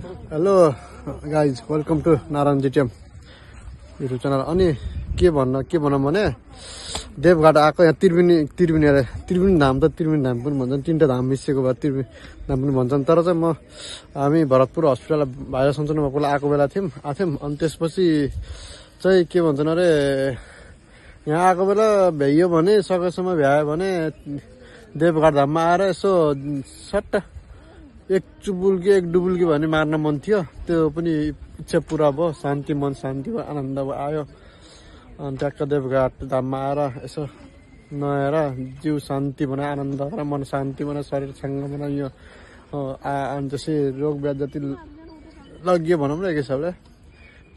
Hello guys welcome to Narayan GTM YouTube channel. अनि के भनौँ भने देवघाट आएको यहाँ त्रिवेणी अरे त्रिवेणी धाम त त्रिवेणी धाम पनि भन्छन्, तीनटा धाम मिसिएको भए त्रिवेणी धाम पनि भन्छन्। तर चाहिँ हामी भरतपुर हस्पिटल भाइरस सञ्चालन भएको आएको बेला थियौँ अनि त्यसपछि चाहिँ के भन्छन् अरे यहाँ आएको बेला भ्याइयो भने सकेसम्म भ्यायो भने देवघाट धाममा आएर यसो सट्ट एक डुबुल्की भने मार्न मन थियो। त्यो पनि इच्छा पुरा भयो, शान्ति मन शान्ति भयो, आनन्द आयो। अनि ट्याक्क देवघाट धाममा आएर यसो नुहाएर जिउ शान्ति बनायो, आनन्द बनायो, मन शान्ति बनायो, शरीर छङ्ग बनायो। अनि त्यसै रोग व्याधि जति लगियो भनौँ न एक हिसाबले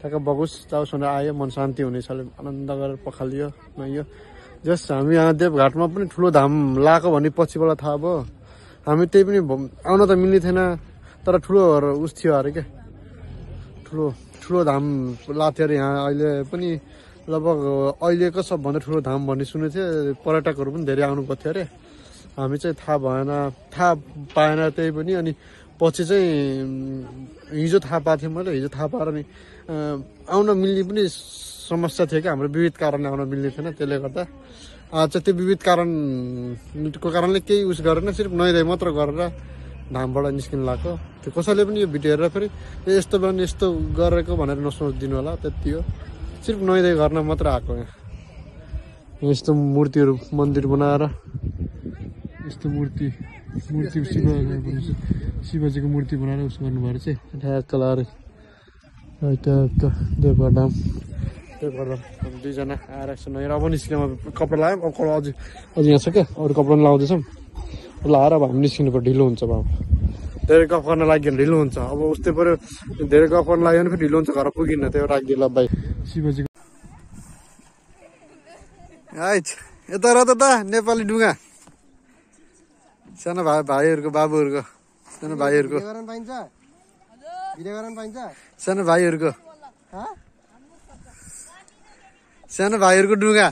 ट्याक्क बगुस जाओस् भनेर आयो, मन शान्ति हुने हिसाबले आनन्द गरेर पखालियो नुहाइयो। जस हामी यहाँ देवघाटमा पनि ठुलो धाम लगाएको भने पछिबाट थाहा भयो। हामी त्यही पनि आउन त मिल्ने थिएन, तर ठुलो उस थियो अरे क्या, ठुलो धाम लाग्थ्यो अरे यहाँ। अहिले पनि लगभग अहिलेको सबभन्दा ठुलो धाम भन्ने सुनेको थियो, पर्यटकहरू पनि धेरै आउनु पर्थ्यो अरे। हामी चाहिँ थाहा पाएन त्यही पनि। अनि पछि चाहिँ हिजो थाहा पाएको थियो मैले, हिजो थाहा पाएर नि आउन मिल्ने पनि समस्या थियो क्या, हाम्रो विविध कारणले आउन मिल्ने थिएन। त्यसले गर्दा चाहिँ त्यो विविध कारणको कारणले केही उस गरेन, सिर्फ नुहाइधुवाइ मात्र गरेर धामबाट निस्किनु लाग्यो। त्यो कसैले पनि यो भिडियो हेरेर फेरि यस्तो भयो भने यस्तो गरेको भनेर नसोचिदिनु होला, त्यति हो। सिर्फ नुहाइधुवाइ गर्न मात्र आएको यहाँ। यस्तो मूर्तिहरू मन्दिर बनाएर यस्तो मूर्ति शिवजीको मूर्ति बनाएर उस गर्नुभएको चाहिँ ठ्याक्क लगाएर ट्याक्क देवघाट धाम दुईजना आएर यसो नुहाएर अब निस्किनु कपडा लगायो। कपडा अझ यहाँ छ क्या, अरू कपडा पनि लाउँदैछौँ। लगाएर अब हामी निस्किनु पर्यो, ढिलो हुन्छ। अब धेरै गफ गर्न लागि ढिलो हुन्छ। अब उस्तै पऱ्यो, धेरै गफ गर्न लाग्यो भने फेरि ढिलो हुन्छ, घर पुगिन्न। त्यो राखिदियो ल भाइ शिवजीको। आइच यता र त नेपाली डुङ्गा सानो भाइहरूको बाबुहरूको सानो भाइहरूको सानो भाइहरूको डुङ्गा